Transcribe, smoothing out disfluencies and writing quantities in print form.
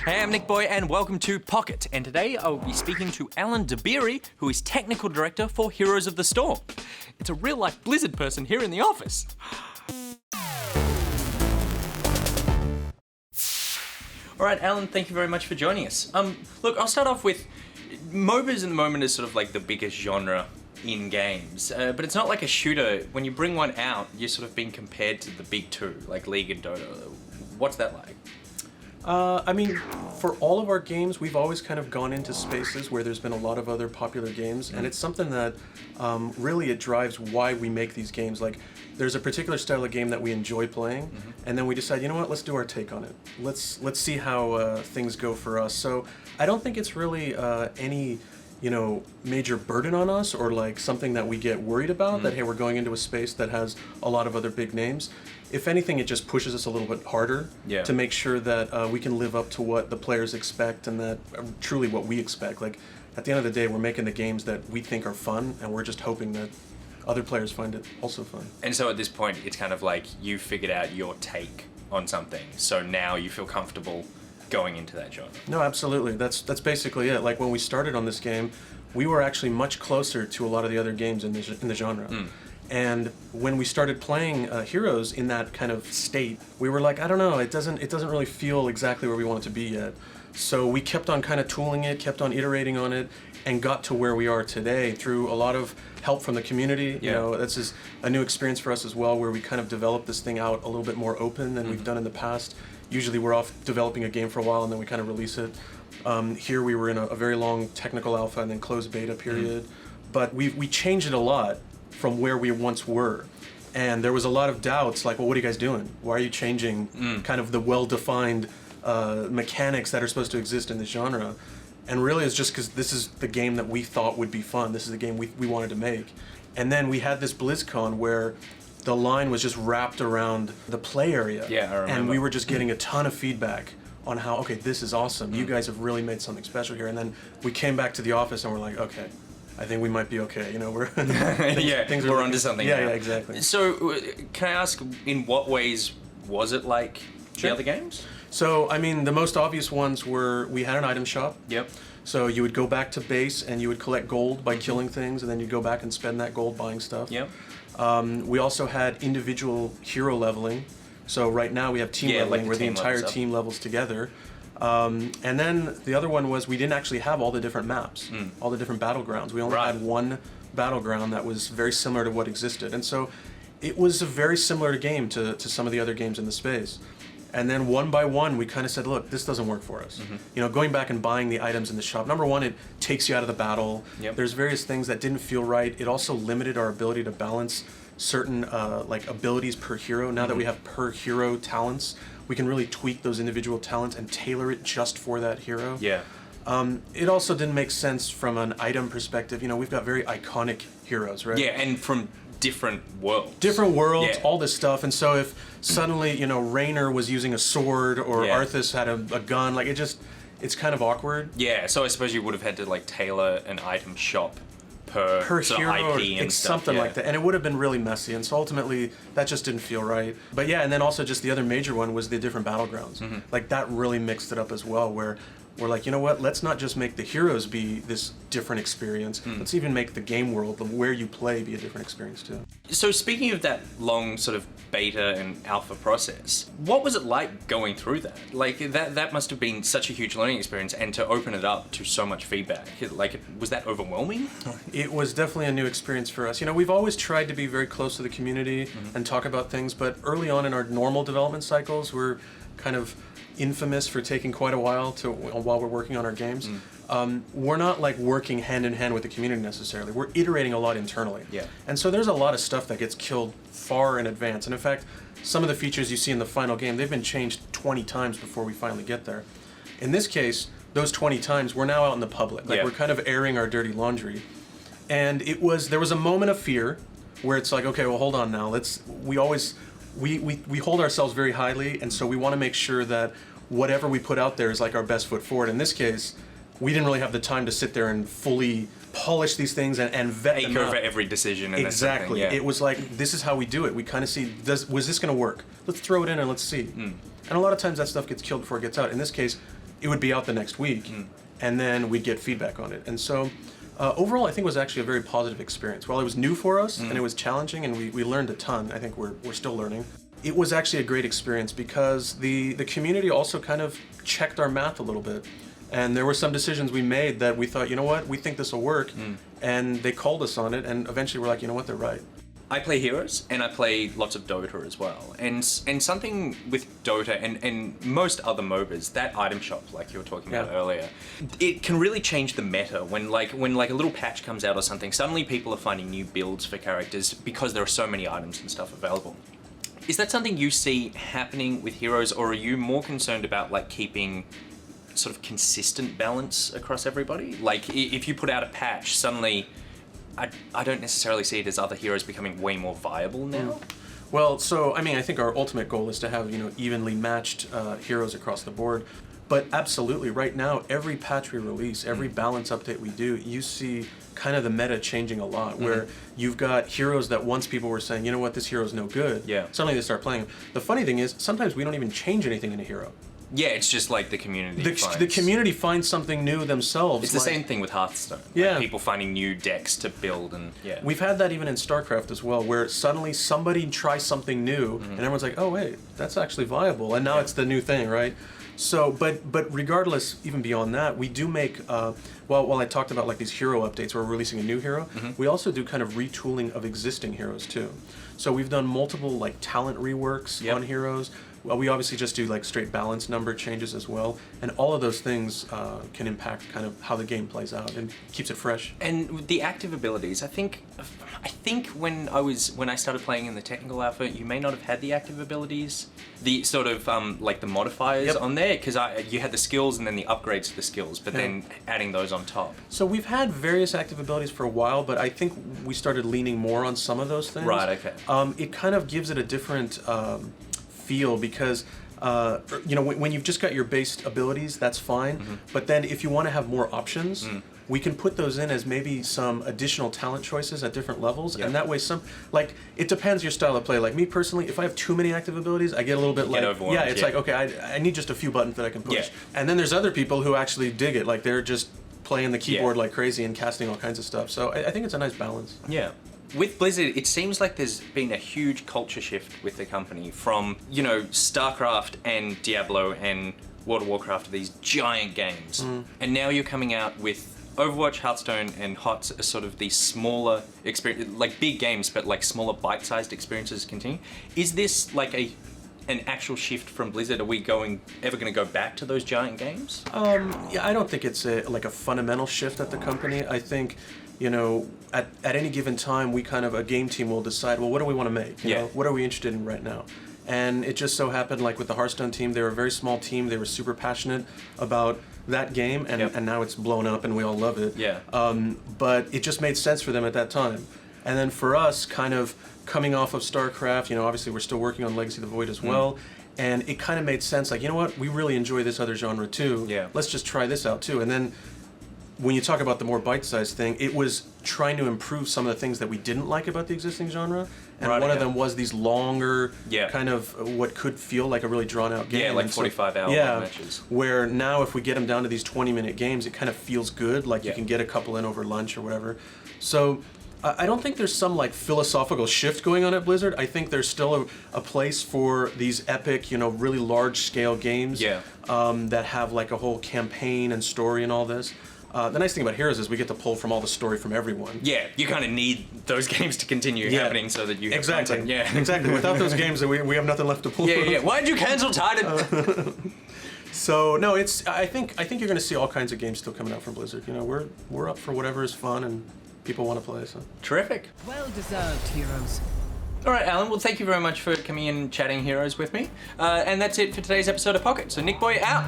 Hey, I'm NichBoy and welcome to Pocket, and today I'll be speaking to Alan Dabiri, who is Technical Director for Heroes of the Storm. It's a real-life Blizzard person here in the office. Alright, Alan, thank you very much for joining us. Look, I'll start off with, MOBAs at the moment is sort of like the biggest genre in games, but it's not like a shooter. When you bring one out, you're sort of being compared to the big two, like League and Dota. What's that like? I mean, for all of our games, we've always kind of gone into spaces where there's been a lot of other popular games, and it's something that really it drives why we make these games. Like, there's a particular style of game that we enjoy playing, and then we decide, you know what, let's do our take on it. Let's see how things go for us. So I don't think it's really any major burden on us, or like something that we get worried about, that hey, we're going into a space that has a lot of other big names. If anything, it just pushes us a little bit harder to make sure that we can live up to what the players expect, and that truly what we expect. Like, at the end of the day, we're making the games that we think are fun, and we're just hoping that other players find it also fun. And so at this point, it's kind of like you figured out your take on something, so now you feel comfortable going into that genre. No, absolutely. That's basically it. Like, when we started on this game, we were actually much closer to a lot of the other games in the genre. And when we started playing Heroes in that kind of state, we were like, I don't know, it doesn't really feel exactly where we want it to be yet. So we kept on kind of tooling it, kept on iterating on it, and got to where we are today through a lot of help from the community. You know, this is a new experience for us as well, where we kind of developed this thing out a little bit more open than we've done in the past. Usually we're off developing a game for a while and then we kind of release it. Here we were in a very long technical alpha and then closed beta period. But we changed it a lot from where we once were. And there was a lot of doubts, like, well, what are you guys doing? Why are you changing kind of the well-defined mechanics that are supposed to exist in this genre? And really it's just because this is the game that we thought would be fun. This is the game we wanted to make. And then we had this BlizzCon where the line was just wrapped around the play area. Yeah, I remember. And we were just getting a ton of feedback on how, okay, this is awesome. You guys have really made something special here. And then we came back to the office and we're like, okay, I think we might be okay. You know, we're things we're onto something now. Yeah, exactly. So can I ask, in what ways was it like the other games? So, I mean, the most obvious ones were, we had an item shop. Yep. So you would go back to base and you would collect gold by killing things, and then you'd go back and spend that gold buying stuff. Yep. We also had individual hero leveling. So right now we have team leveling, like where the entire team levels together. And then the other one was, we didn't actually have all the different maps, all the different battlegrounds. We only had one battleground that was very similar to what existed. And so it was a very similar game to some of the other games in the space. And then one by one, we kind of said, look, this doesn't work for us. You know, going back and buying the items in the shop, number one, it takes you out of the battle. There's various things that didn't feel right. It also limited our ability to balance certain like abilities per hero. Now that we have per hero talents, we can really tweak those individual talents and tailor it just for that hero. Yeah. It also didn't make sense from an item perspective. You know, we've got very iconic heroes, right? Yeah, and from different worlds. Different worlds, all this stuff. And so if suddenly, you know, Raynor was using a sword, or Arthas had a gun, like, it's kind of awkward. Yeah, so I suppose you would have had to like tailor an item shop per sort hero, of IP and stuff. Something like that. And it would have been really messy. And so ultimately, that just didn't feel right. But yeah, and then also just the other major one was the different battlegrounds. Like, that really mixed it up as well, where we're like, you know what, let's not just make the heroes be this different experience, let's even make the game world, where you play, be a different experience too. So speaking of that long sort of beta and alpha process, what was it like going through that? Like, that must have been such a huge learning experience, and to open it up to so much feedback, like, was that overwhelming? It was definitely a new experience for us. You know, we've always tried to be very close to the community and talk about things, but early on in our normal development cycles, we're kind of infamous for taking quite a while while we're working on our games. We're not like working hand in hand with the community necessarily. We're iterating a lot internally. And so there's a lot of stuff that gets killed far in advance. And in fact, some of the features you see in the final game, they've been changed 20 times before we finally get there. In this case, those 20 times, we're now out in the public. Like, we're kind of airing our dirty laundry. And there was a moment of fear where it's like, okay, well, hold on now. We hold ourselves very highly, and so we want to make sure that whatever we put out there is like our best foot forward. In this case, we didn't really have the time to sit there and fully polish these things and vet them over every decision. And exactly. It was like, this is how we do it. We kind of see, was this going to work? Let's throw it in and let's see. And a lot of times that stuff gets killed before it gets out. In this case, it would be out the next week, and then we'd get feedback on it. And so overall, I think it was actually a very positive experience. While it was new for us and it was challenging, and we learned a ton, I think we're still learning. It was actually a great experience because the community also kind of checked our math a little bit. And there were some decisions we made that we thought, you know what, we think this will work. And they called us on it, and eventually we're like, you know what, they're right. I play Heroes, and I play lots of Dota as well. And something with Dota and most other MOBAs, that item shop, like you were talking about earlier, it can really change the meta. When like a little patch comes out or something, suddenly people are finding new builds for characters because there are so many items and stuff available. Is that something you see happening with Heroes, or are you more concerned about like keeping sort of consistent balance across everybody? Like if you put out a patch, suddenly I don't necessarily see it as other heroes becoming way more viable now. Well, so I mean, I think our ultimate goal is to have, you know, evenly matched heroes across the board. But absolutely, right now, every patch we release, every balance update we do, you see kind of the meta changing a lot, where you've got heroes that once people were saying, you know what, this hero's no good, suddenly they start playing them. The funny thing is, sometimes we don't even change anything in a hero. Yeah, it's just like the community The community finds something new themselves. It's the same thing with Hearthstone. Yeah. Like people finding new decks to build and We've had that even in StarCraft as well, where suddenly somebody tries something new and everyone's like, oh wait, that's actually viable, and now it's the new thing, right? So, but regardless, even beyond that, we do make, while I talked about like these hero updates where we're releasing a new hero, we also do kind of retooling of existing heroes too. So we've done multiple like talent reworks on heroes. Well, we obviously just do like straight balance number changes as well, and all of those things can impact kind of how the game plays out and keeps it fresh. And the active abilities, I think when I started playing in the technical alpha, you may not have had the active abilities, the sort of like the modifiers on there, because you had the skills and then the upgrades to the skills, but then adding those on top. So we've had various active abilities for a while, but I think we started leaning more on some of those things. Right. Okay. It kind of gives it a different feel, because you know, when you've just got your base abilities, that's fine. But then if you want to have more options, we can put those in as maybe some additional talent choices at different levels, and that way like it depends your style of play. Like me personally, if I have too many active abilities, I get a little bit like it's like, okay, I need just a few buttons that I can push. And then there's other people who actually dig it, like they're just playing the keyboard like crazy and casting all kinds of stuff. So I think it's a nice balance. Yeah. With Blizzard, it seems like there's been a huge culture shift with the company from, you know, StarCraft and Diablo and World of Warcraft, these giant games. And now you're coming out with Overwatch, Hearthstone, and HOTS as sort of these smaller experience, like big games, but like smaller bite-sized experiences continue. Is this like an actual shift from Blizzard? Are we ever going to go back to those giant games? Yeah, I don't think it's like a fundamental shift at the company. I think, you know, at any given time, a game team will decide, well, what do we want to make? You know, what are we interested in right now? And it just so happened, like with the Hearthstone team, they were a very small team. They were super passionate about that game, and now it's blown up and we all love it. But it just made sense for them at that time. And then for us, kind of coming off of StarCraft, you know, obviously we're still working on Legacy of the Void as well. And it kind of made sense, like, you know what, we really enjoy this other genre too. Let's just try this out too. And then when you talk about the more bite-sized thing, it was trying to improve some of the things that we didn't like about the existing genre. And one of them was these longer, kind of what could feel like a really drawn-out game. Yeah, like 45-hour matches. Where now if we get them down to these 20-minute games, it kind of feels good, like you can get a couple in over lunch or whatever. So I don't think there's some like philosophical shift going on at Blizzard. I think there's still a place for these epic, you know, really large-scale games that have like a whole campaign and story and all this. The nice thing about Heroes is we get to pull from all the story from everyone. Yeah, you kind of need those games to continue happening so that you have content. Exactly. Without those games, we have nothing left to pull from. Why'd you cancel Titan? So no, I think you're going to see all kinds of games still coming out from Blizzard. You know, we're up for whatever is fun and people want to play. So terrific. Well deserved, Heroes. All right, Alan. Well, thank you very much for coming in and chatting Heroes with me. And that's it for today's episode of Pocket. So NichBoy out.